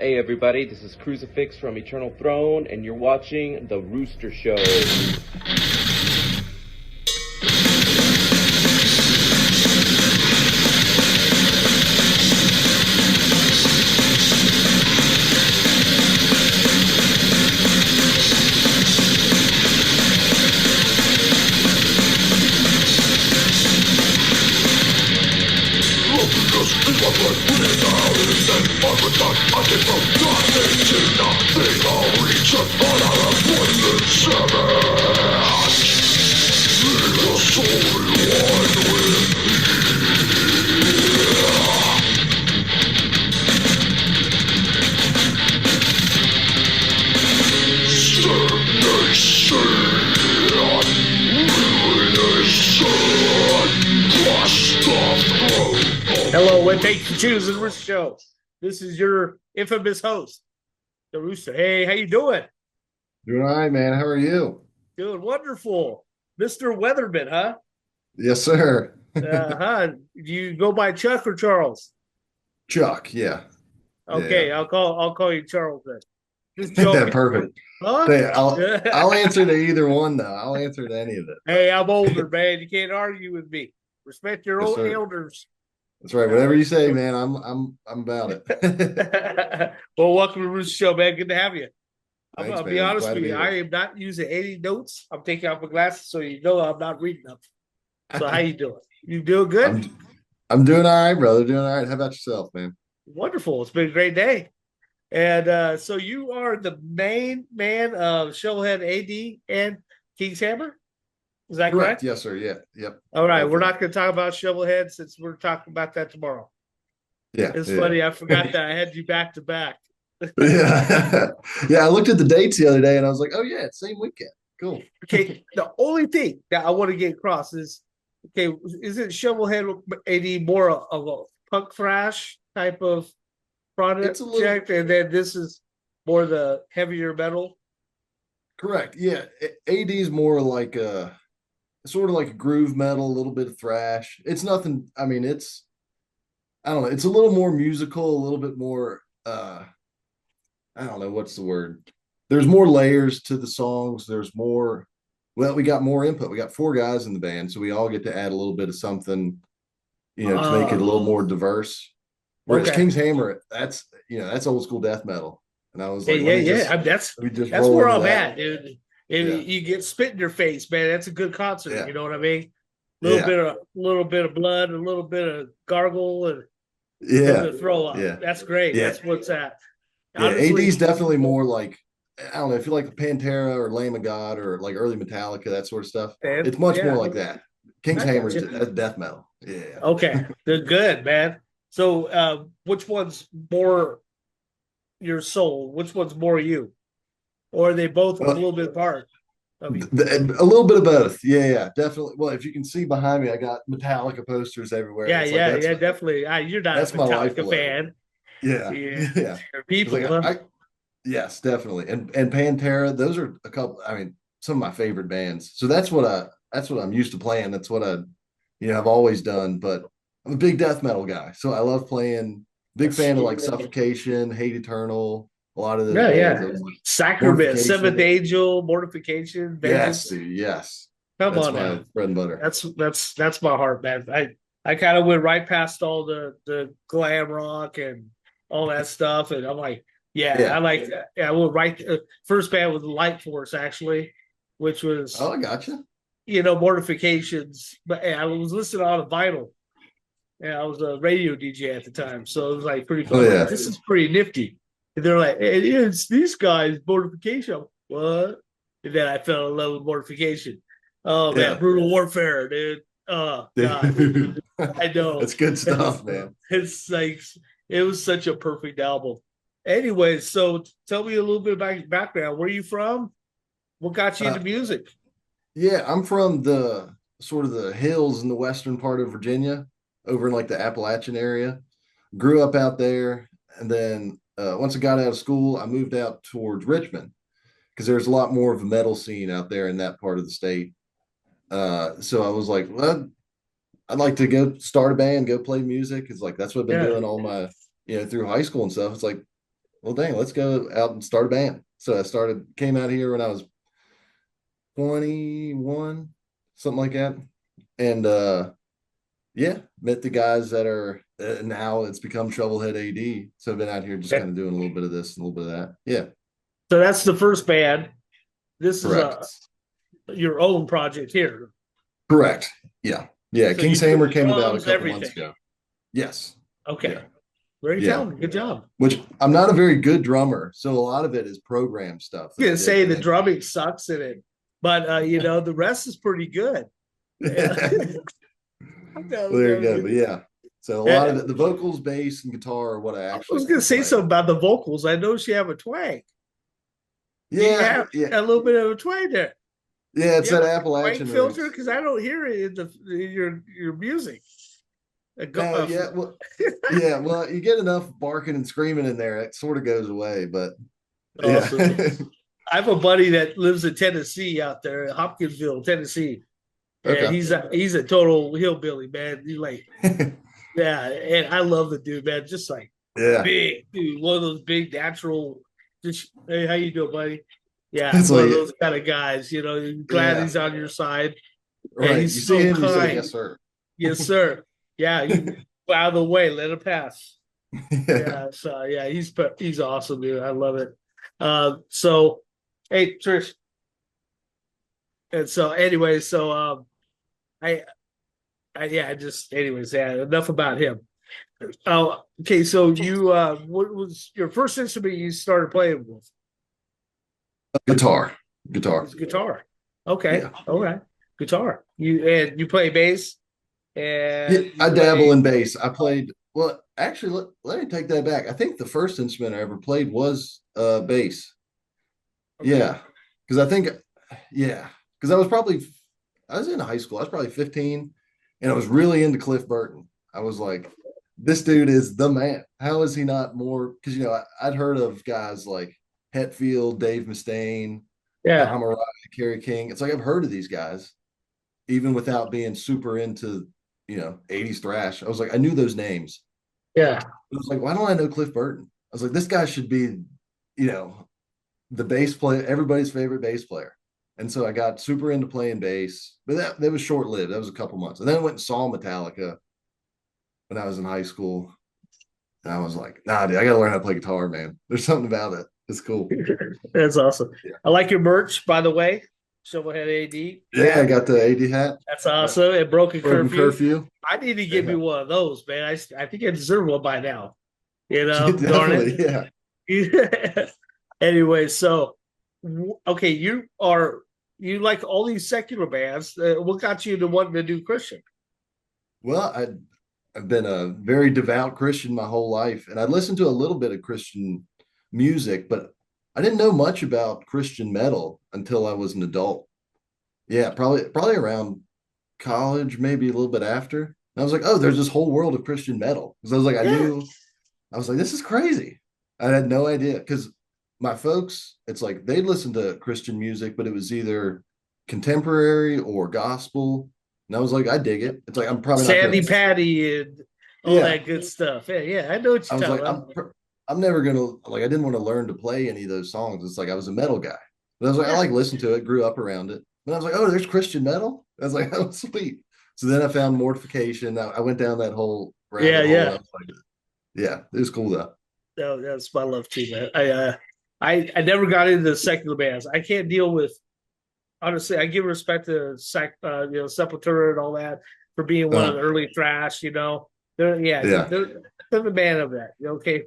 Hey everybody, this is Crucifix from Eternal Throne, and you're watching The Rooster Show. Hello, and thanks for choosing the Roosta Show. This is your infamous host, the Rooster. Hey, how you doing? Doing all right, man. How are you? Doing wonderful, Mr. Weatherman, huh? Yes, sir. Do you go by Chuck or Charles? Chuck, yeah. Okay, Yeah. I'll call you Charles then. Just joking. Perfect. Huh? Hey, I'll answer to either one though. I'll answer to any of it. Hey, I'm older, man. You can't argue with me. Respect your Yes, old sir. elders. That's right. Whatever you say, man. I'm about it. Well, welcome to the Rooster Show, man. Good to have you. Thanks, I'll man. be honest Glad to with be you. here. I am not using any notes. I'm taking off my glasses, so you know I'm not reading them. So how you doing? You doing good? I'm doing all right, brother. Doing all right. How about yourself, man? Wonderful. It's been a great day. And so you are the main man of Shovelhead AD and King's Hammer? Is that correct? Yes, sir. Yeah. Yep. All right. We're Okay. not going to talk about Shovelhead since we're talking about that tomorrow. Yeah. It's Yeah. funny. I forgot that I had you back to back. Yeah. Yeah. I looked at the dates the other day and I was like, oh yeah, it's same weekend. Cool. Okay. The only thing that I want to get across is, okay, is it Shovelhead AD more of a punk thrash type of It's a little project, and then this is more the heavier metal? correct. Yeah. AD is more like a sort of like a groove metal, a little bit of thrash. It's nothing. I mean, I don't know. It's a little more musical, a little bit more. I don't know what's the word. There's more layers to the songs. There's more. Well, we got more input. We got four guys in the band, so we all get to add a little bit of something, to make it a little more diverse. Whereas Okay. King's Hammer, that's old school death metal, and I was Yeah, like, yeah. let me just That's roll where into I'm that. at, dude. And Yeah, you get spit in your face, man. That's a good concert. yeah, You know what I mean? yeah, Little bit of blood, a little bit of gargle, and a little yeah, bit of throw up. yeah, That's great. yeah. That's what's at. Yeah, Honestly, AD's definitely more like I don't know if you like the Pantera or Lamb of God or like early Metallica, that sort of stuff. man. It's much more Yeah, like that. King's I got Hammer's you. that's death metal. Yeah. Okay, they're good, man. So, which one's more your soul? Which one's more you? Or are they both a Well, little bit apart of you? a little bit of both. Yeah, yeah, definitely. Well, if you can see behind me, I got Metallica posters everywhere. Yeah, It's like yeah, definitely. You're not a that's my Metallica lifeblood. fan. Yeah, Yeah, yeah. It's people, like huh? yes, definitely. And Pantera, those are a couple. I mean, some of my favorite bands. So that's what I'm used to playing. That's what I've always done. But I'm a big death metal guy, so I love playing. Big fan of like Suffocation, Hate Eternal, a lot of those Yeah, bands. yeah. Those like Sacrament, Seventh Mortification. Angel, Mortification, Yes, Vengeance. dude, yes. Come That's on my now. bread and butter. That's my heart, man. I kind of went right past all the glam rock and all that stuff, and I'm like, yeah, I Yeah. like that. Yeah, I went right. First band was Light Force, actually, which Oh, was I gotcha. Mortifications. But I was listening on a vinyl. And I was a radio DJ at the time, so it was like pretty cool. Oh I'm like, yeah. this is pretty nifty. And they're like, hey, it's these guys, Mortification. I'm, what? And then I fell in love with Mortification. Oh man, Yeah. brutal warfare, dude. Oh god, Dude. I know. That's good stuff, man. It's like it was such a perfect album. Anyway, so tell me a little bit about your background. Where are you from? What got you into Uh, music? yeah, I'm from the sort of the hills in the western part of Virginia, over in like the Appalachian area. Grew up out there, and then once I got out of school, I moved out towards Richmond because there's a lot more of a metal scene out there in that part of the state. So I was like, well, I'd like to go start a band, go play music. It's like that's what I've been Yeah, doing all my, through high school and stuff. It's like well, dang, let's go out and start a band. So came out here when I was 21, something like that. And yeah, met the guys that are now it's become Shovelhead AD. So I've been out here just kind of doing a little bit of this, a little bit of that. Yeah, So that's the first band. This is correct. your own project here. Correct. Yeah. Yeah. So King's you do Hammer the came about a drums, couple months everything. ago. Yes. Okay. Yeah. Very Yeah. talented. Good job. Which I'm not a very good drummer. So a lot of it is program stuff. I was gonna say the drumming sucks in it, but you know, the rest is pretty good. Yeah. Well, there you go. But yeah. So a lot of it, the vocals, bass, and guitar are what I I actually was gonna say play. something about the vocals. I noticed you have a twang. You Yeah. have Yeah. a little bit of a twang there. Yeah. It's You that have a Appalachian twang filter roots. because I don't hear it in your music. Yeah. Well, yeah. Well, you get enough barking and screaming in there, it sort of goes away. But yeah. Awesome. I have a buddy that lives in Tennessee out there, Hopkinsville, Tennessee. And Okay. he's a total hillbilly, man. He's like, yeah, and I love the dude, man. Just like Yeah. big dude, one of those big natural. Just hey, how you doing, buddy? Yeah, It's one of like- those kind of guys. You know, you're glad Yeah. he's on your side. Right. he's You so see him, you say, kind. yes, sir. Yes, sir. Yeah, you out of the way, let him pass. Yeah. Yeah, so yeah, he's awesome, dude. I love it. So, hey, Trish. And so, anyway, so I yeah, just anyways, yeah, enough about him. Oh, okay. So you, what was your first instrument you started playing with? Guitar. It was guitar. Okay, Yeah. all right, guitar. You play bass, and Yeah, I dabble play- in bass. I played, well, actually, let me take that back. I think the first instrument I ever played was bass. Okay. Yeah. Because I was in high school. I was probably 15 and I was really into Cliff Burton. I was like, this dude is the man. How is he not more? Because, I'd heard of guys like Hetfield, Dave Mustaine, Yeah, Tom Araya, Kerry King. It's like I've heard of these guys, even without being super into, 80s thrash. I was like, I knew those names. yeah. I was like, why don't I know Cliff Burton? I was like, this guy should be, the bass player, everybody's favorite bass player. And so I got super into playing bass, but that was short lived. That was a couple months. And then I went and saw Metallica when I was in high school. And I was like, nah, dude, I got to learn how to play guitar, man. There's something about it. It's cool. That's awesome. Yeah. I like your merch, by the way. Shovelhead AD. Yeah, I got the AD hat. That's awesome. And broken curfew. I need to get me Yeah. one of those, man. I think I deserve one by now. Darn Definitely, it. yeah. Anyway, so okay, you like all these secular bands. What got you to wanting to do Christian? Well, I've been a very devout Christian my whole life, and I listened to a little bit of Christian music, but I didn't know much about Christian metal until I was an adult. Yeah, probably around college, maybe a little bit after. And I was like, oh, there's this whole world of Christian metal. Because I was like, this is crazy. I had no idea. Because my folks, it's like they'd listen to Christian music, but it was either contemporary or gospel. And I was like, I dig it. It's like I'm probably not Sandy gonna, Patty and all Yeah. that good stuff. Yeah, I know what I you're was talking like, about. I'm never gonna like I didn't want to learn to play any of those songs. It's like I was a metal guy. But I was like, I like listened to it, grew up around it. And I was like, oh, there's Christian metal. I was like, oh, sweet. So then I found Mortification. I went down that whole rabbit hole. Yeah. I was like, yeah, it was cool though. No, that's my love too, man. I never got into the secular bands. I can't deal with. Honestly, I give respect to Sepultura and all that for being one of the early thrash. They're the band of that. Okay,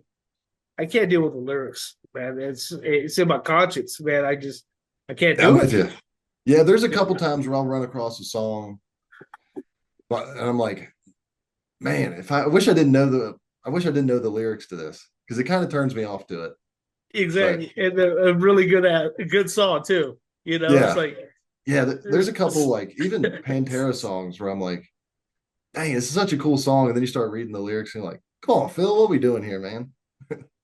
I can't deal with the lyrics, man. It's in my conscience, man. I can't I'm do with it. you. Yeah, there's a couple times where I'll run across a song, and I'm like, man, I wish I didn't know the lyrics to this because it kind of turns me off to it. Exactly, and a really good song too. Yeah. It's like There's a couple like even Pantera songs where I'm like, dang, this is such a cool song, and then you start reading the lyrics and you're like, come on, Phil, what are we doing here, man?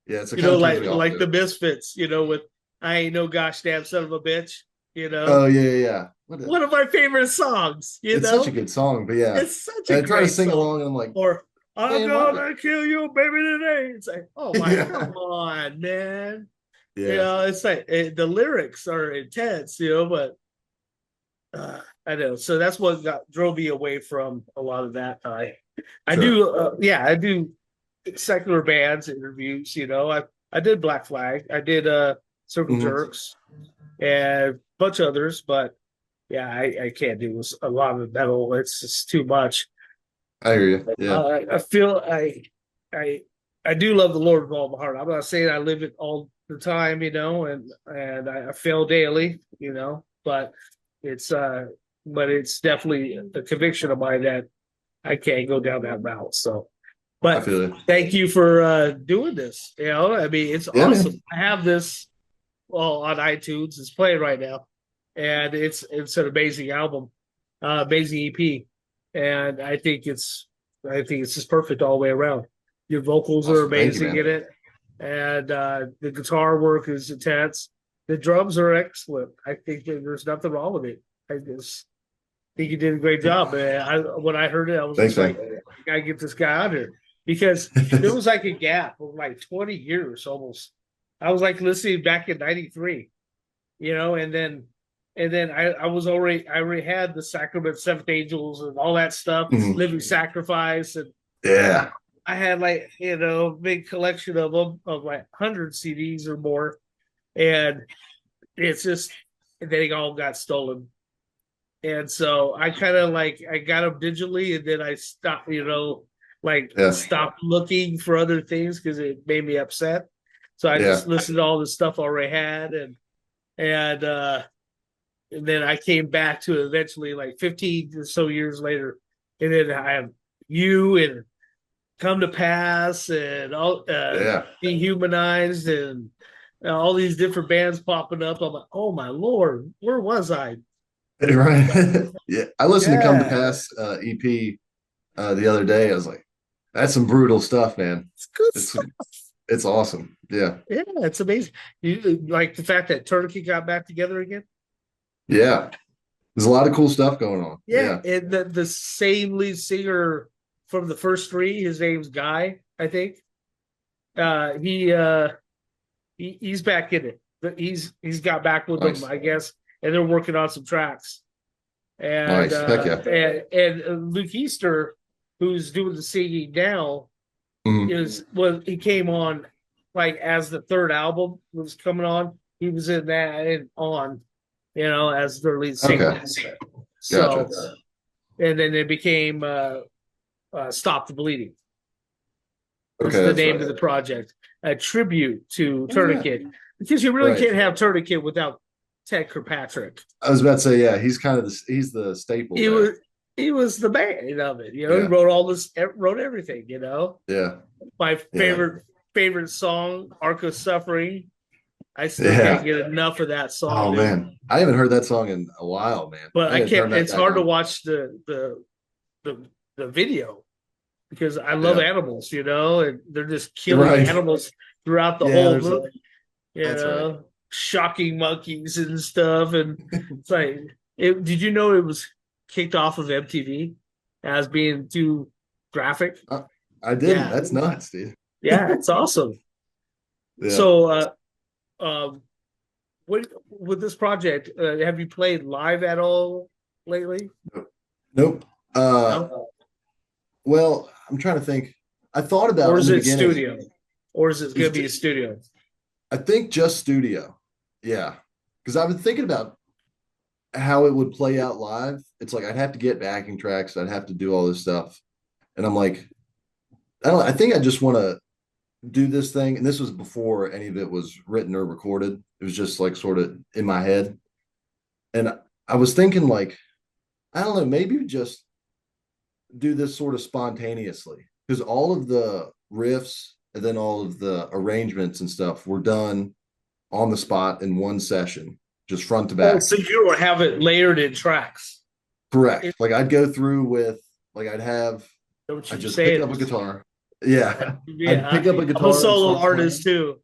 Yeah, it's like the Misfits, with I ain't no gosh damn son of a bitch. Oh yeah. One of my favorite songs. It's such a good song, but yeah, It's such a I try to great sing song. along, and I'm like, Or I'm gonna kill you, baby, today. It's like, oh my, come on, man. Yeah. It's like the lyrics are intense, but I know. So that's what drove me away from a lot of that. I do secular bands interviews. I did Black Flag, I did Circle Jerks, and a bunch of others, but yeah, I can't do a lot of metal. It's just too much. I hear you. Yeah. I feel I do love the Lord with all my heart. I'm not saying I live it all the time, and I fail daily, but it's definitely a conviction of mine that I can't go down that route. So, but thank you for doing this. I mean, it's awesome. Man. I have this on iTunes. It's playing right now, and it's an amazing album, amazing EP, and I think it's just perfect all the way around. Your vocals are amazing in it, and the guitar work is intense. The drums are excellent. I think there's nothing wrong with it. I just think you did a great job. Man. When I heard it, I was like, I gotta get this guy out here, because there was like a gap of like 20 years almost. I was like listening back in '93, and then I already had the Sacrament, Seventh Angels, and all that stuff, Living Sacrifice, and I had like a big collection of them, of like 100 CDs or more, and it's just they all got stolen. And so I kind of I got them digitally, and then I stopped, stopped looking for other things because it made me upset. So I just listened to all the stuff I already had, and then I came back to it eventually, like 15 or so years later, and then I have you and Come to Pass and all Dehumanized and all these different bands popping up. I'm like, oh my Lord, where was I? Right. Yeah. I listened to Come to Pass EP the other day. I was like, that's some brutal stuff, man. It's good stuff. It's awesome. Yeah. Yeah, it's amazing. You like the fact that Tourniquet got back together again? Yeah. There's a lot of cool stuff going on. Yeah. And the same lead singer from the first three, his name's Guy, I think. He's back in it. He's got back with them, I guess, and they're working on some tracks. And and Luke Easter, who's doing the singing now, he came on like as the third album was coming on. He was in that and on, as their lead singer. Okay. So, and then it became Stop the Bleeding. That's the name of the project, a tribute to Tourniquet, because you really can't have Tourniquet without Ted Kirkpatrick. I was about to say, he's kind of he's the staple. He was the man of it. He wrote everything. Yeah. My favorite song, Ark of Suffering. I still can't get enough of that song. Oh man, I haven't heard that song in a while, man. But I can't. It's hard to watch the video because I love animals, and they're just killing animals throughout the whole movie. Shocking monkeys and stuff, and it's like, did you know it was kicked off of MTV as being too graphic? I didn't. Yeah. That's nuts, dude. Yeah, it's awesome. So, what with this project? Have you played live at all lately? Nope. No? Well, I'm trying to think. I thought about. Or is it studio? Or is it going to be a studio? I think just studio. Yeah, because I've been thinking about how it would play out live. It's like I'd have to get backing tracks. I'd have to do all this stuff, and I'm like, I think I just want to do this thing. And this was before any of it was written or recorded. It was just like sort of in my head, and I was thinking like, I don't know, maybe just do this sort of spontaneously, because all of the riffs and then all of the arrangements and stuff were done on the spot in one session, just front to back. So you don't have it layered in tracks. Correct. Like I'd go through with, like I'd just pick up a guitar. Yeah. I'd pick up a guitar. I'm a solo artist too.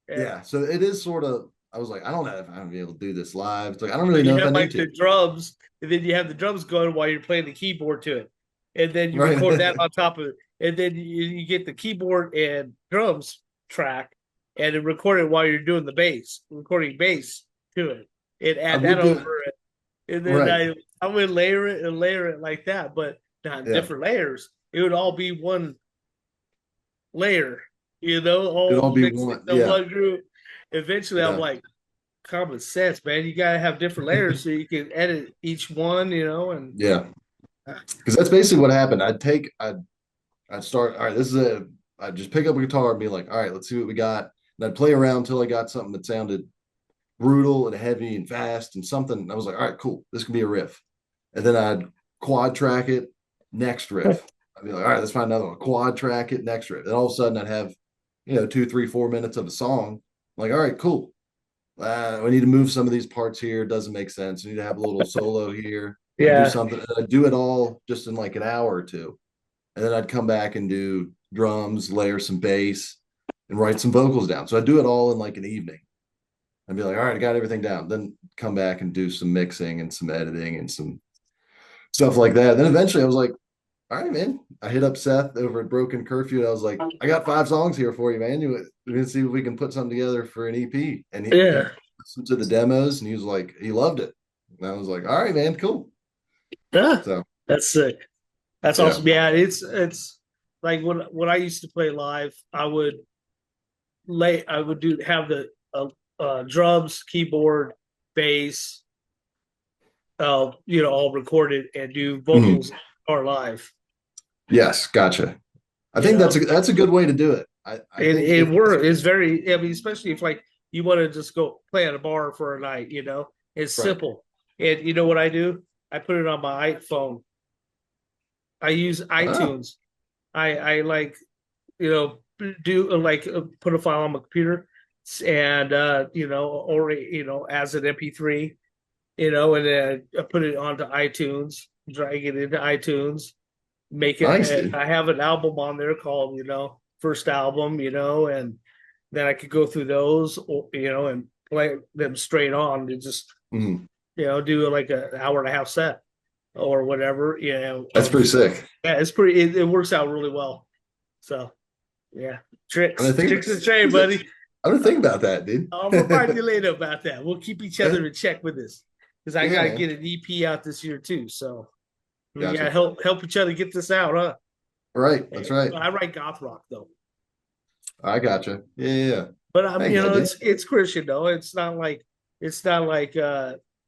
Yeah. So it is sort of, I was like, I don't know if I'm gonna be able to do this live. It's like, I don't really know if I need to. The drums, and then you have the drums going while you're playing the keyboard to it. And then you record that on top of it. and then you get the keyboard and drums track, and then record it while you're doing the bass, recording bass to it, and I add that would do over it, and then right. I would layer it and layer it like that, but not in Yeah. different layers. It would all be one layer, you know, It'd all all be mixed one. into Yeah. one group. Eventually, I'm Yeah. like, common sense, man. You gotta have different layers so you can edit each one, you know, and Yeah. Because that's basically what happened. I'd start, all right, I'd just pick up a guitar and be like, all right, let's see what we got. And I'd play around until I got something that sounded brutal and heavy and fast and something. I was like, all right, cool. This can be a riff. And then I'd quad track it, next riff. I'd be like, all right, let's find another one. Quad track it, next riff. And all of a sudden I'd have, 2, 3, 4 minutes of a song. I'm like, all right, cool. We need to move some of these parts here. It doesn't make sense. We need to have a little solo here. I do yeah, something. I do it all just in like an hour or two. And then I'd come back and do drums, layer some bass, and write some vocals down. So I do it all in like an evening. I'd be like, all right, I got everything down. Then come back and do some mixing and some editing and some stuff like that. Then eventually I was like, all right, man. I hit up Seth over at Broken Curfew. And I was like, I got 5 songs here for you, man. We're gonna see if we can put something together for an EP. And he yeah, listened to the demos and he was like, he loved it. And I was like, all right, man, cool. yeah. So That's sick. That's yeah. awesome. Yeah, it's like when I used to play live, I would do have the drums, keyboard, bass, all recorded and do Mhm. vocals or live. Yes, gotcha. I You think know, that's a good way to do it. I think it if works. It's very. I mean, especially if like you want to just go play at a bar for a night. It's right. simple. And you know what I do? I put it on my iPhone. I use Oh, iTunes. I like do put a file on my computer and or as an MP3, and then I put it onto iTunes, drag it into iTunes, make nice, it. dude. I have an album on there called first album, and then I could go through those, and play them straight on and just Mhm. do like an hour and a half set or whatever, That's pretty sick. yeah, it's pretty. It works out really well. So yeah, I'm gonna think. tricks of the trade, buddy. I'm gonna think about that, dude. I'll remind you later about that. We'll keep each other in check with this because I Yeah, gotta man. get an EP out this year too. So we gotta Gotcha. help each other get this out, huh? Right. That's right. I write goth rock though, I gotcha. Yeah, yeah, yeah. but Heck yeah, dude. it's Christian though. It's not like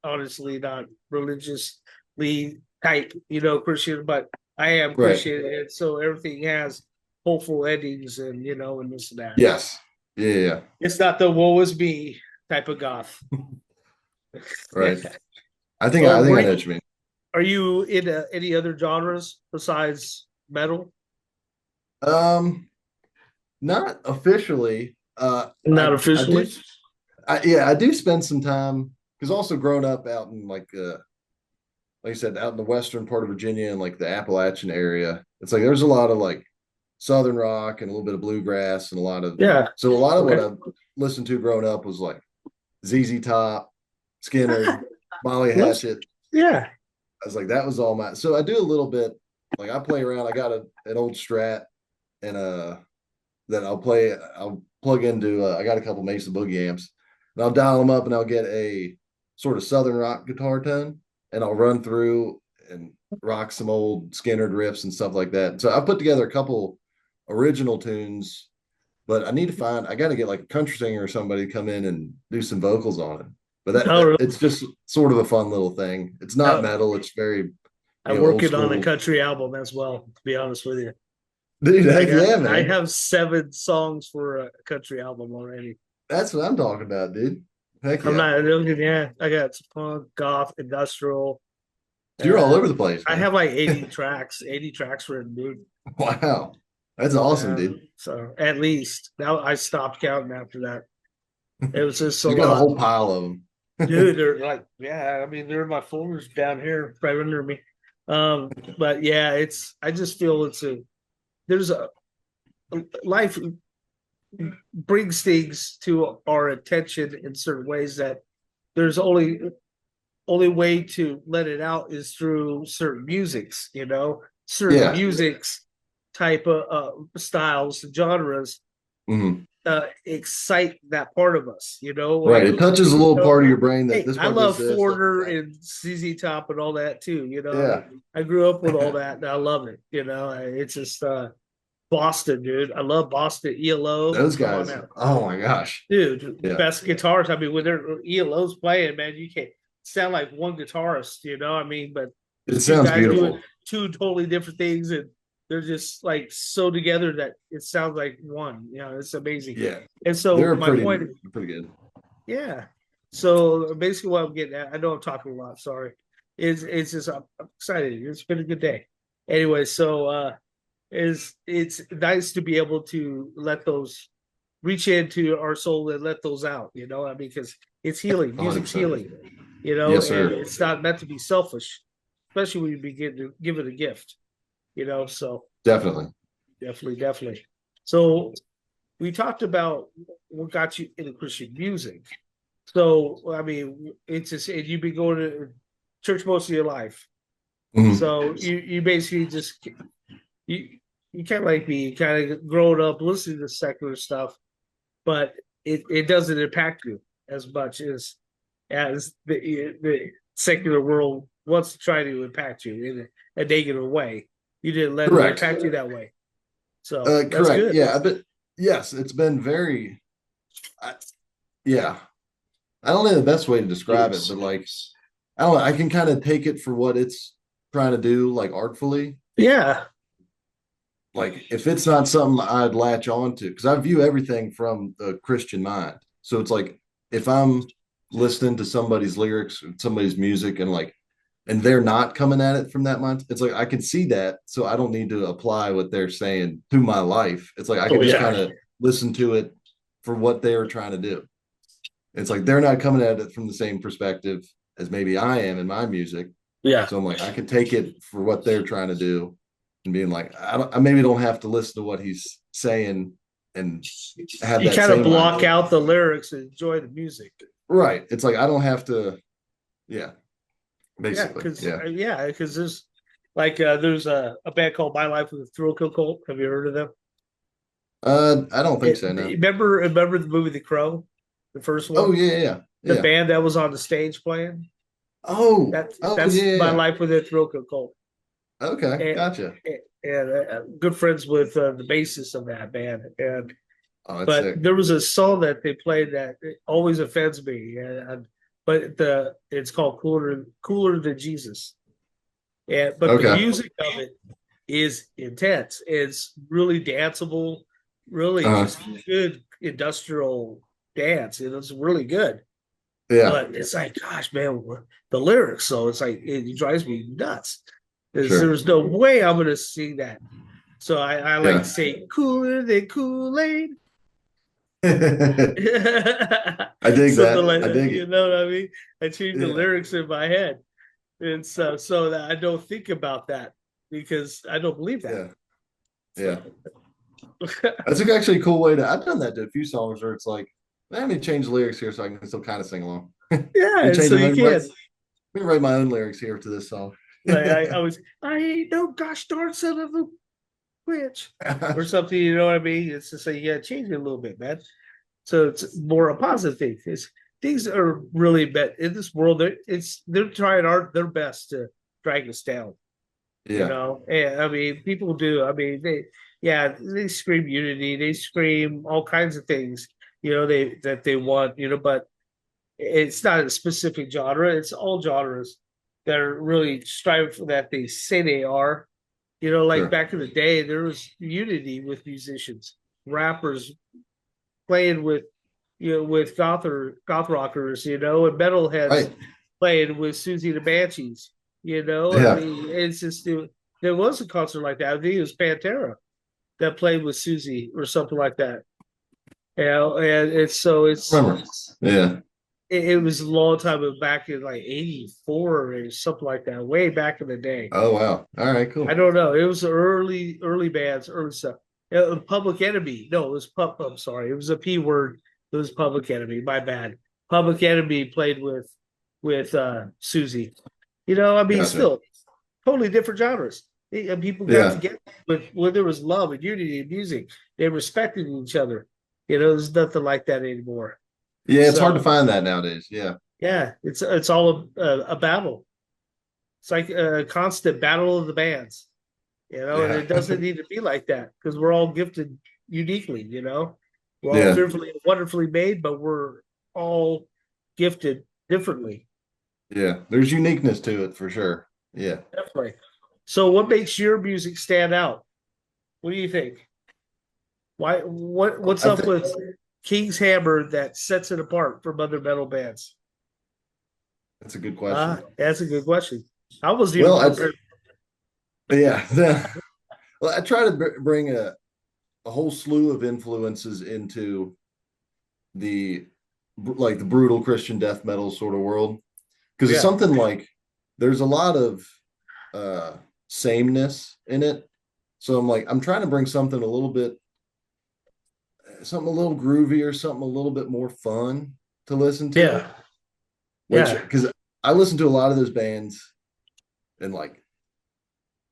honestly not religiously type Christian, but I am Right. Christian, and so everything has hopeful endings and this and that. Yes. Yeah, yeah, yeah. It's not the woe is me type of goth. Right. I think Well, I know what you mean. are you in any other genres besides metal? Um, not officially. Not I do. officially. I do spend some time because also growing up out in like I said, out in the western part of Virginia and like the Appalachian area, it's like there's a lot of like southern rock and a little bit of bluegrass and Yeah. a lot of what Okay. I listened to growing up was like ZZ Top, Skinner, Molly Let's- Hatchet. yeah. I was like, that was all my. So I do a little bit. Like I play around. I got an old Strat and that I'll play. I'll plug into. I got a couple Mesa Boogie amps, and I'll dial them up, and I'll get a sort of southern rock guitar tone, and I'll run through and rock some old Skinner riffs and stuff like that. So I put together a couple original tunes, but I need to find. I got to get like a country singer or somebody to come in and do some vocals on it. But Oh, really? it's just sort of a fun little thing. It's not Oh, metal. It's very I'm old working on a school. country album as well, to be honest with you. Dude, heck yeah, I man. have 7 songs for a country album already. That's what I'm talking about, dude. Heck I'm yeah. not looking, yeah. I got some punk, goth, industrial. You're all over the place, I man. have like 80 tracks written, dude. Wow. That's awesome, dude. So at least now I stopped counting after that. It was just so You got a whole pile of them. dude. They're like, yeah, I mean, they're in my folders down here right under me. But yeah, I just feel there's a life brings things to our attention in certain ways that there's only way to let it out is through certain musics, certain Yeah. musics type of styles, genres, Mhm. excite that part of us, you know. Right. It touches a little part of your brain that Hey, this I part does love this. Foreigner and ZZ Top and all that too. You know, Yeah. I grew up with all that, and I love it. You know, it's just Boston, dude. I love Boston. ELO, Those come on guys. now, Oh my gosh. dude. Yeah. Best guitars. I mean, when they're ELO's playing, man, you can't sound like one guitarist. You know, I mean, but It two sounds guys beautiful. doing two totally different things, and they're just like so together that it sounds like one. You know, it's amazing. Yeah. And so They're my point, pretty good. yeah. So basically, what I'm getting at, I know I'm talking a lot. Sorry, it's just I'm excited. It's been a good day. Anyway, so is it's nice to be able to let those reach into our soul and let those out. You know, I mean, because it's healing. Music's 100%. healing. You know, Yes, sir. and it's not meant to be selfish, especially when you begin to give it a gift. You know, so Definitely. definitely. So we talked about what got you into Christian music. So I mean, it's just you've been going to church most of your life. Mhm. So you basically just you you kind of like me, kind of growing up listening to secular stuff, but it doesn't impact you as much as the secular world wants to try to impact you in a negative way. You didn't let it Correct. impact you that way. So that's Correct. good. Yeah. But yes, it's been very, yeah. I don't know the best way to describe it, but like, I don't know. I can kind of take it for what it's trying to do, like artfully. Yeah. Like, if it's not something I'd latch on to, because I view everything from the Christian mind. So it's like, if I'm listening to somebody's lyrics, somebody's music, and they're not coming at it from that mind, it's like I can see that. So I don't need to apply what they're saying to my life. It's like I can just kind of listen to it for what they were trying to do. It's like they're not coming at it from the same perspective as maybe I am in my music. Yeah. So I'm like, I can take it for what they're trying to do and being like, I maybe don't have to listen to what he's saying and have You that kind of same block mindset. out the lyrics and enjoy the music. Right. It's like, I don't have to. Yeah. Yeah, Basically. because there's like there's a band called My Life with a Thrill Kill Cult. Have you heard of them? I don't think so. No. Remember the movie The Crow, the first Oh one, yeah, yeah, the yeah. band that was on the stage playing. Oh, That's yeah, My yeah. Life with a Thrill Kill Cult, Okay, and gotcha. good friends with the bassist of that band. And Oh, that's but sick. there was a song that they played that it always offends me, but it's called Cooler Than Jesus. But the Okay. music of it is intense. It's really danceable, really Uh, just good industrial dance. And it's really good. yeah, But it's like, gosh, man, the lyrics. So it's like it drives me nuts. sure. There's no way I'm gonna sing that. So I like Yeah. to say cooler than Kool-Aid. I dig Something that. like I that. dig You it. know what I mean? I change the Yeah. lyrics in my head. And so that I don't think about that because I don't believe that. Yeah. Yeah. That's actually a cool way to. I've done that to a few songs where it's like, let me change the lyrics here so I can still kind of sing along. Yeah, Me and so changing you my, can. let me write my own lyrics here to this song. Like I ain't no gosh darn son of a witch or something. You know what I mean? It's just like, yeah, change it a little bit, man. So it's more a positive thing. Things are really bad in this world. They're trying their best to drag us down. You Yeah, know, and I mean, people do. I mean, they scream unity. They scream all kinds of things. You know, they want. You know, but it's not a specific genre. It's all genres that are really striving for that. They say they are. You know, like sure. back in the day, there was unity with musicians, rappers playing with, with goth rockers, and metalheads Right. playing with Susie the Banshees. You know, I Yeah. mean, it's just there was a concert like that. I think it was Pantera that played with Susie or something like that. You know, and Remember. Yeah. it was a long time back in like '84 or something like that, way back in the day. Oh wow. All right. I Cool. don't know. It was early bands, early stuff. Public Enemy. No, it was I'm sorry. It was a P word. It was Public Enemy. My bad. Public Enemy played with Susie. You know, I mean, Gotcha. still totally different genres. And people got Yeah. together when there was love and unity in music. They respected each other. There's nothing like that anymore. Yeah, it's hard to So find that nowadays. Yeah. yeah, it's all a battle. It's like a constant battle of the bands, and Yeah. it doesn't need to be like that because we're all gifted uniquely. We're all Yeah. fearfully and wonderfully made, but we're all gifted differently. Yeah. There's uniqueness to it for sure. Yeah. Definitely. So, what makes your music stand out? What do you think? Why? What's I up think with King's Hammer that sets it apart from other metal bands? that's a good question. That's a good question. I wasn't even Well, prepared. yeah. Well, I try to bring a whole slew of influences into the the brutal Christian death metal sort of world because it's Yeah, something like there's a lot of uh sameness in it. So I'm trying to bring something a little groovy or something a little bit more fun to listen to, yeah, which yeah. because I listen to a lot of those bands and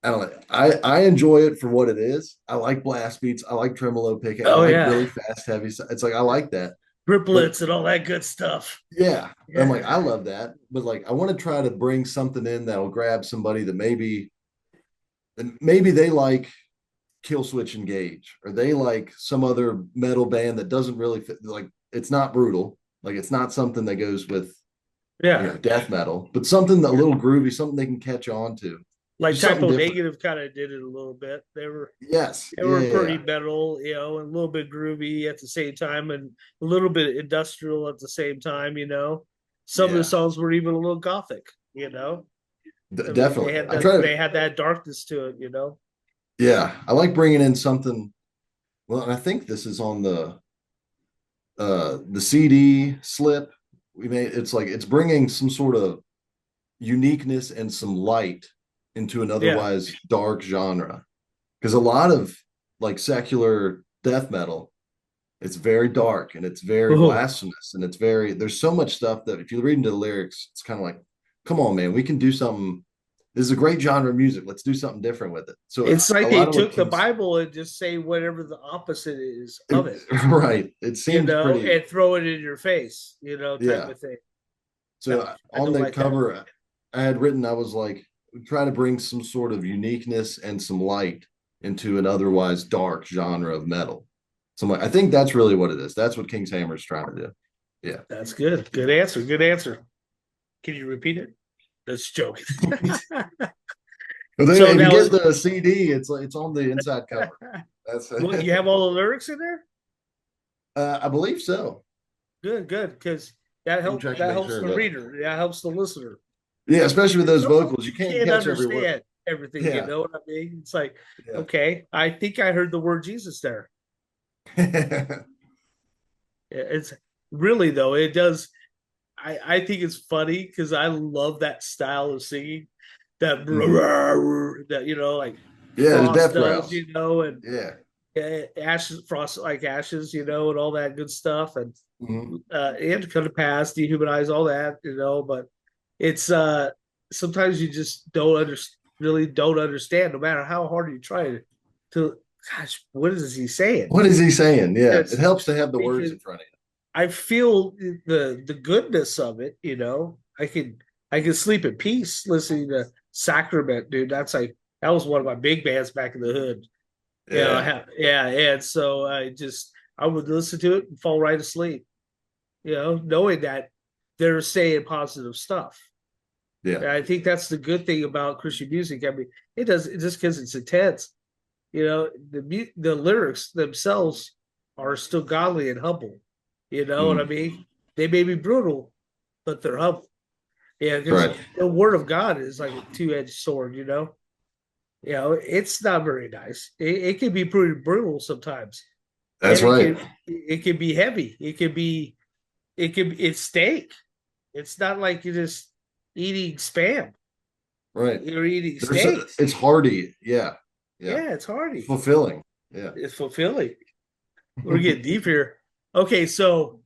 I don't know. I enjoy it for what it is. I like blast beats. I like tremolo picking. I Oh like yeah, really fast, heavy. It's like I like that. But triplets and all that good stuff. yeah, I'm like Yeah, I love that. But I want to try to bring something in that'll grab somebody that maybe they like Kill Switch Engage or they like some other metal band that doesn't really fit. Like it's not brutal. Like it's not something that goes with yeah. death metal, but something a little groovy, something they can catch on to. Like Just something Typo different. Negative kind of did it a little bit. Yes. They Yeah. were Yeah. pretty Yeah. metal, and a little bit groovy at the same time, and a little bit industrial at the same time. Some of the Yeah. songs were even a little gothic. I mean, they Definitely. had I try they to, had that darkness to it. yeah, I like bringing in something. Well, and I think this is on the CD slip we made. It's like it's bringing some sort of uniqueness and some light into an Yeah. otherwise dark genre. Because a lot of secular death metal, it's very dark and it's very Oh, blasphemous and there's so much stuff that if you read into the lyrics, it's kind of like, come on, man, we can do something. This is a great genre of music. Let's do something different with it. So it's a like they lot of what took the King's Bible and just say whatever the opposite is of it, right. It seems pretty, and throw it in your face, type yeah. of thing. So No, I on don't the like that. cover, I had written, I was like, try to bring some sort of uniqueness and some light into an otherwise dark genre of metal. So I think that's really what it is. That's what King's Hammer is trying to do. Yeah. That's good. Good answer. Good answer. Can you repeat it? That's joking. But then So if you now, get the CD, it's on the inside cover. That's what, you have all the lyrics in there? I believe so. Good, good, because that You can helps. check and That make helps sure, the but reader. That helps the listener. yeah, especially with those Sometimes vocals, you you can't can't catch every word. understand everything. You Yeah, know what I mean? It's like, yeah. okay, I think I heard the word Jesus there. It's really though. It does. I think it's funny because I love that style of singing. That Mhm. that like Yeah, the Frost death does, growls. and Yeah. ashes, Frost like ashes, and all that good stuff, Mhm. and kind of pass, dehumanize all that, but it's sometimes you just really don't understand, no matter how hard you try to gosh, what is he saying? What is he saying? Yeah, it Because helps to have the words because in front of I feel the goodness of it, I can sleep at peace listening to Sacrament, dude. That was one of my big bands back in the hood. you. Yeah, Yeah, and so I would listen to it and fall right asleep, knowing that they're saying positive stuff. yeah, And I think that's the good thing about Christian music. I mean, it does it just because it's intense. The lyrics themselves are still godly and humble. You know what I mm, mean? They may be brutal, but they're humble. Yeah, because right. the word of God is like a two-edged sword. It's not very nice. It can be pretty brutal sometimes, That's and right. it can be heavy. It's steak. It's not like you're just eating spam. Right. You're eating There's steaks. it's hearty. Yeah, yeah, Yeah, it's hearty. fulfilling. Yeah. It's fulfilling. We're getting deep here. Okay, so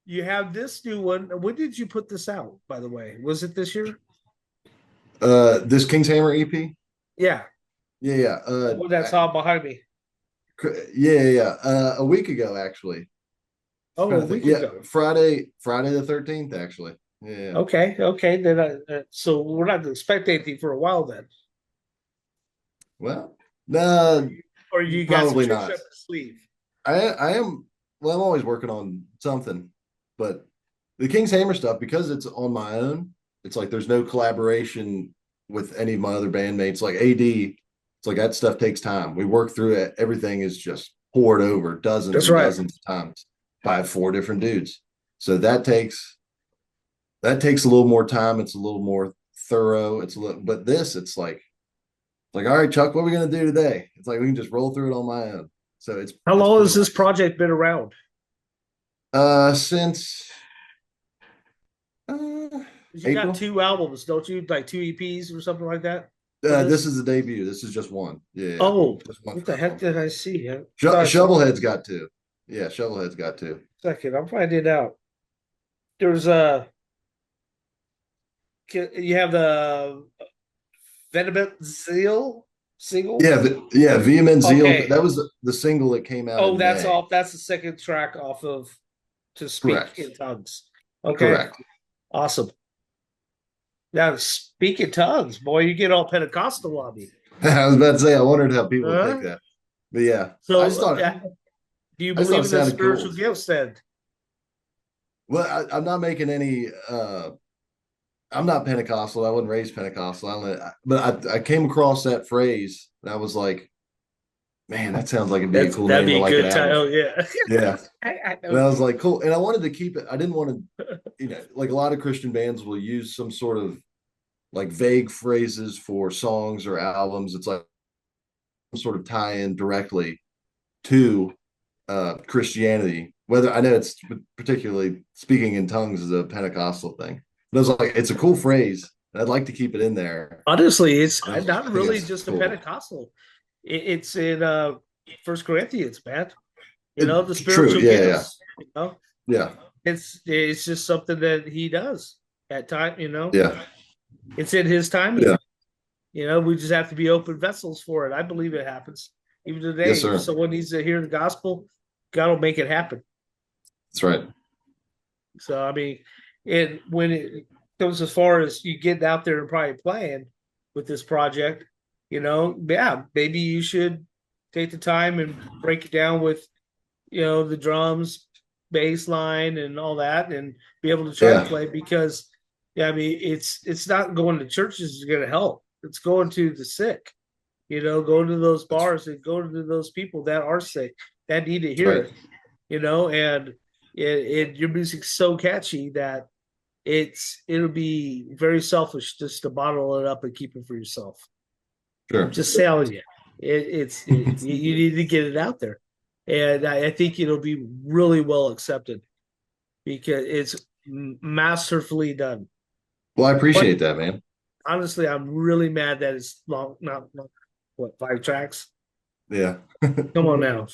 you have this new one. When did you put this out, by the way? Was it this year? This King's Hammer EP. Yeah. Yeah. Well, that's all behind me. Yeah. A week ago, actually. Oh, Trying a to think. week Yeah, ago. Friday the 13th, actually. Yeah. Okay. Then so we're not to expect anything for a while then, Well, no, or you got some probably tricks not. up the sleeve. I am. Well, I'm always working on something, but the King's Hammer stuff, because it's on my own. It's like there's no collaboration with any of my other bandmates. Like AD, it's like that stuff takes time. We work through it. Everything is just poured over dozens That's and right. dozens of times by 4 different dudes. So that takes a little more time. It's a little more thorough. It's a little, but this, it's like, all right, Chuck, what are we gonna do today? It's like we can just roll through it on my own. So it's How it's long pretty has this nice. project been around? Since uh 'Cause you got April. 2 albums, don't you? Like 2 EPs or something like that for This this? is the debut. This is just one. Yeah. Oh, Just one what the first heck one. did I see? I thought I saw Shovelhead's got two. Yeah, Shovelhead's got two. second. I'm finding it out. There's you have the Venomous Zeal single. Yeah, yeah, Vehement Zeal. Okay. That was the single that came out Oh, in that's May. off. That's the second track off of To Speak Correct. in Tongues. Okay, Correct. awesome. Now, speak in tongues, boy, you get all Pentecostal on me. I was about to say, I wondered how people would take Huh? that. But yeah, I just So, thought do you I just thought believe it in the sounded spiritual cool. gifts then? Well, I'm not making any I'm not Pentecostal. I wasn't raised Pentecostal. But I came across that phrase and I was like, man, that sounds like it'd be a cool That'd name be to a like an good album. title. Yeah, Yeah. I And know. I was like, cool. And I wanted to keep it. I didn't want like a lot of Christian bands will use some sort of like vague phrases for songs or albums. It's like some sort of tie in directly to Christianity. Whether I know it's particularly speaking in tongues is a Pentecostal thing, but I was like, it's a cool phrase. And I'd like to keep it in there. Honestly, it's I not think really it's just a cool. Pentecostal. It's in First Corinthians, man. The True. spiritual Yeah. gifts. Yeah. It's just something that he does at time. Yeah. It's in his timing. Yeah. We just have to be open vessels for it. I believe it happens. Even Yes, today, if sir. someone needs to hear the gospel, God will make it happen. That's right. So I mean, and when it comes as far as you getting out there and probably playing with this project, yeah, maybe you should take the time and break it down with, the drums, bass line, and all that, and be able to try to Yeah. play because, yeah, I mean, it's not going to churches is going to help. It's going to the sick, going to those That's, bars and going to those people that are sick that need to that's hear right. it, and your music's so catchy that it'll be very selfish just to bottle it up and keep it for yourself. I'm Sure. just telling you, you need to get it out there, and I think it'll be really well accepted because it's masterfully done. Well, I But appreciate that, man. honestly, I'm really mad that it's long, not what 5 tracks. Yeah. Come on now,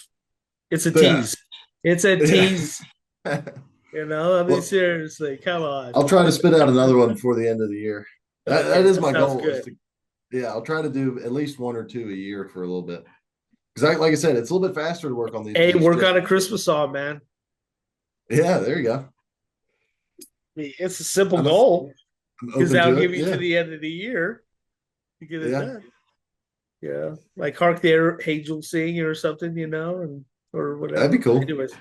it's a Yeah. tease. It's a Yeah. tease. I mean, Well, seriously, come on. I'll try to spit out another one before the end of the year. That Okay, is that my sounds goal. good. Yeah, I'll try to do at least one or two a year for a little bit. Because like I said, it's a little bit faster to work on these Hey, because it's work on just a Christmas song, man. yeah. There you go. I mean, it's a simple I'm, goal I'm because open that'll to give it. you to Yeah, the end of the year to get it yeah. done. Yeah, like Hark the Angel Sing or something, and or That'd be whatever. cool. Anyways,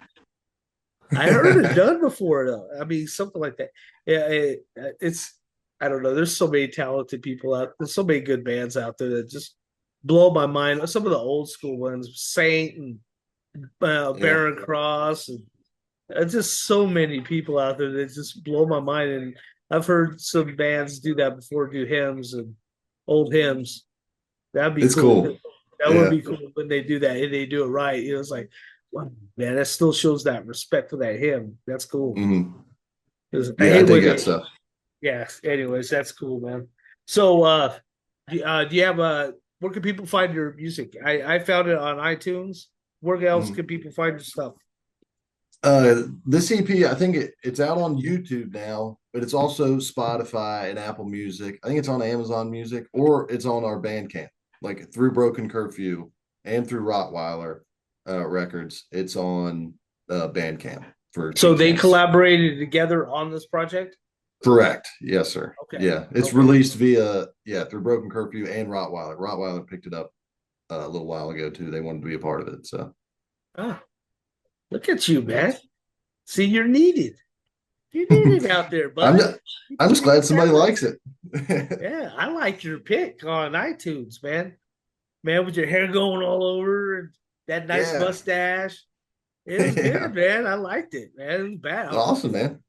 I heard it done before though. I mean, something like that. Yeah, it's I don't know. There's so many talented people out. There's so many good bands out there that just blow my mind. Some of the old school ones, Saint and Yeah, Baron Cross, and just so many people out there that just blow my mind. And I've heard some bands do that before, do hymns and old hymns. That'd be it's cool. cool. That would Yeah. be cool when they do that and they do it right. It's like, wow, man, that still shows that respect for that hymn. That's cool. Hmm. 'Cause I Yeah, I hate dig when that stuff. yeah. Anyways, that's cool, man. So, do you have where can people find your music? I found it on iTunes. Where else Mhm. can people find your stuff? This EP, I think it's out on YouTube now, but it's also Spotify and Apple Music. I think it's on Amazon Music or it's on our Bandcamp. like through Broken Curfew and through Rottweiler Records. It's on Bandcamp for So King they James. collaborated together on this project? Correct. Yes, sir. Okay. Yeah, it's Okay. released via through Broken Curfew and Rottweiler. Rottweiler picked it up a little while ago too. They wanted to be a part of it. So, Look at you, man. yes. See, you're needed. You're needed out there, I'm bud. I'm just glad somebody likes it. Yeah, I like your pick on iTunes, man. Man, with your hair going all over and that nice Yeah. mustache. It was Yeah. good, man. I liked it, man. It was bad. Awesome, man.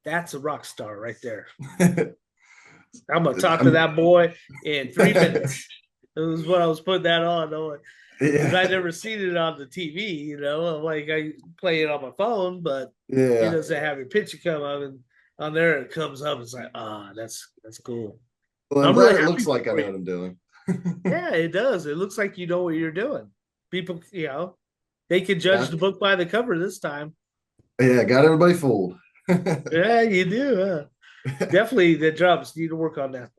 That's a rock star right there. I'm gonna talk to that boy in 3 minutes. It was what I was putting that on, though. Because I never seen it on the TV, you know. Like I play it on my phone, but it doesn't have your picture come up, and on there it comes up. It's like, that's cool. Well, I'm glad it looks like I know what I'm doing. Yeah, it does. It looks like you know what you're doing. People, they can judge the book by the cover this time. Yeah, got everybody fooled. Yeah, you do. Definitely, the drums need to work on that.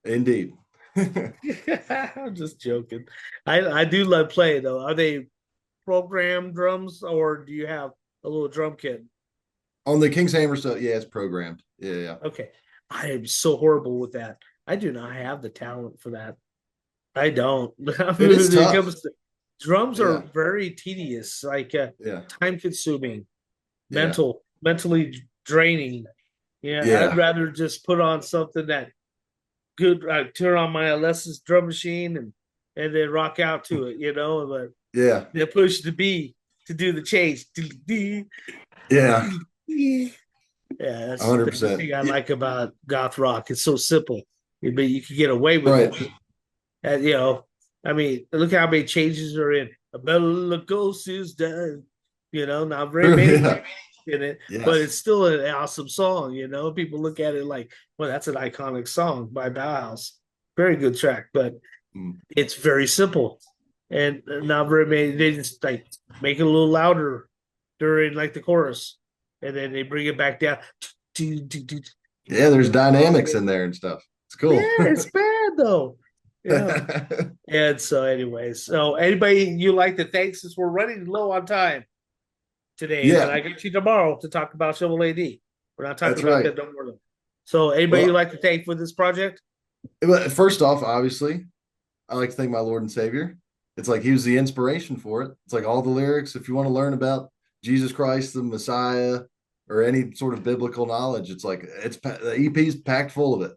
Indeed. I'm just joking. I do love playing though. Are they programmed drums or do you have a little drum kit? On the King's Hammer stuff, yeah, it's programmed. Yeah. Okay. I am so horrible with that. I do not have the talent for that. I don't. It is tough. Drums are very tedious, like time consuming, mentally draining. Yeah, I'd rather just put on something that good. I turn on my Alessa's drum machine and then rock out to it, But they push the B to do the change. Yeah. That's 100%. the thing I like about goth rock. It's so simple, but you can get away with it. And, I mean, look how many changes are in. A Bella Ghost is done. Not very many in it, but it's still an awesome song. People look at it like, well, that's an iconic song by Bauhaus. Very good track, but it's very simple and not very many. They just like make it a little louder during like the chorus, and then they bring it back down. Yeah, there's dynamics in there and stuff. It's cool. Yeah, it's bad though. Yeah. And so, anyways, anybody you like to thank, since we're running low on time today, and I get you tomorrow to talk about Shovel AD. We're not talking about that no more. So, anybody you like to thank for this project? First off, obviously, I like to thank my Lord and Savior. It's like he was the inspiration for it. It's like all the lyrics. If you want to learn about Jesus Christ, the Messiah, or any sort of biblical knowledge, it's like the EP's packed full of it.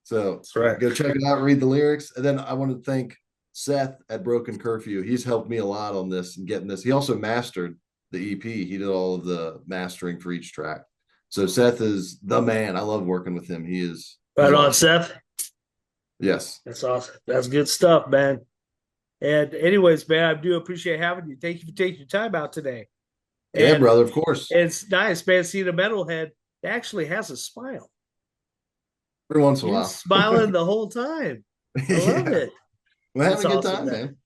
So go check it out, read the lyrics. And then I want to thank Seth at Broken Curfew. He's helped me a lot on this and getting this. He also mastered the EP. He did all of the mastering for each track. So Seth is the man. I love working with him. He is right on, Seth. Yes. That's awesome. That's good stuff, man. And anyways, man, I do appreciate having you. Thank you for taking your time out today. Yeah, brother, of course. It's nice, man, seeing a metalhead that actually has a smile. Every once in a while. Smiling the whole time. I love it. We're having a good time, man.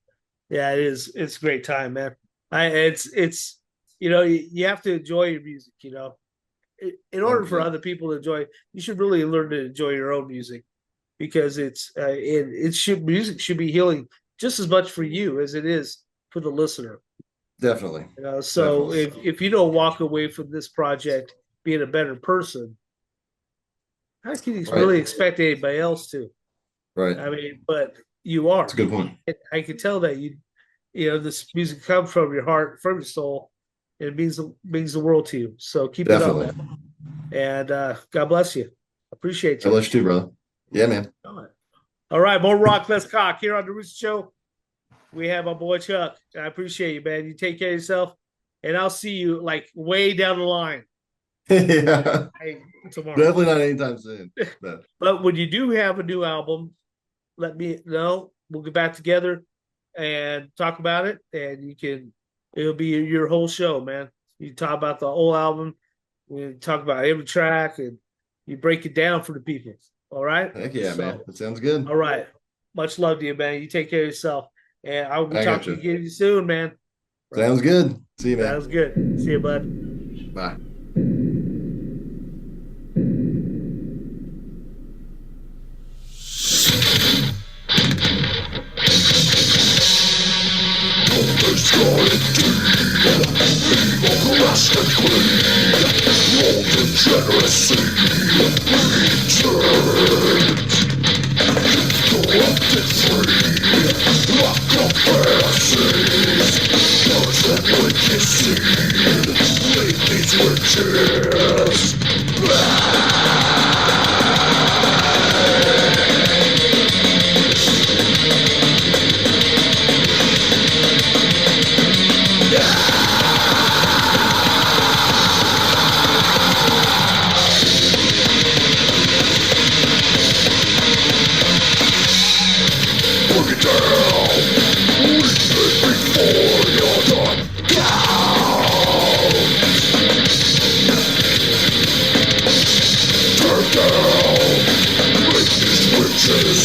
Yeah, it is. It's a great time, man. It's you have to enjoy your music, In order for other people to enjoy, you should really learn to enjoy your own music, because music should be healing just as much for you as it is for the listener. Definitely. So if you don't walk away from this project being a better person, how can you really expect anybody else to? Right. I mean, but you are. That's a good point. I can tell that this music comes from your heart, from your soul. It means the world to you. So keep it up, man. And God bless you. Appreciate you. God bless you too, brother. Yeah, man. All right, more rock, less cock here on the Roosta Show. We have my boy Chuck. I appreciate you, man. You take care of yourself, and I'll see you like way down the line. Yeah. Tomorrow. Definitely not anytime soon. But when you do have a new album, let me know. We'll get back together and talk about it, and it'll be your whole show, man. You talk about the whole album, we talk about every track, and you break it down for the people. All right? Heck yeah, man. That sounds good. All right. Much love to you, man. You take care of yourself. And I will be talking to you soon, man. Sounds good. See you, man. Sounds good. See you, bud. Bye. degeneracy returns. Corrupted free, lock up fantasies. Those that we can see, lead me to tears. Bring it down, leave it before you're done. Turn down, make these witches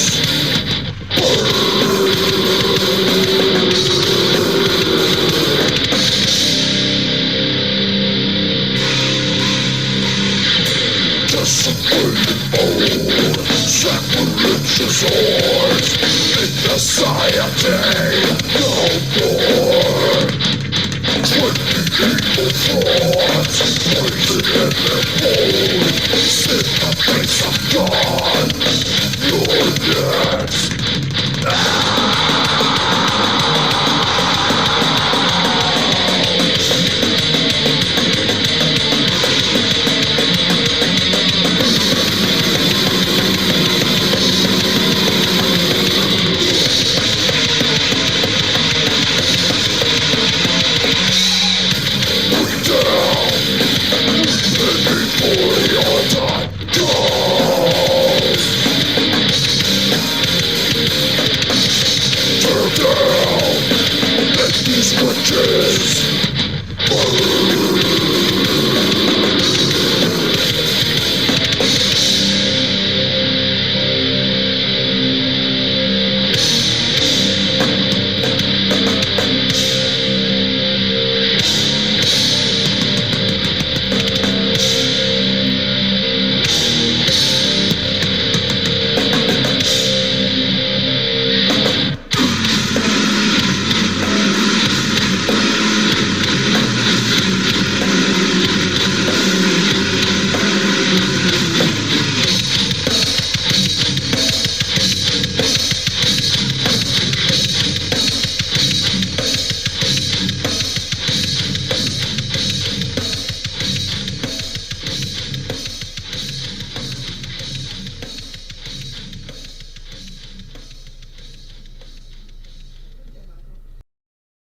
desecrated old, sacrilegious hordes in society, no more. 20 evil frauds, poison in their bones, in the face of God.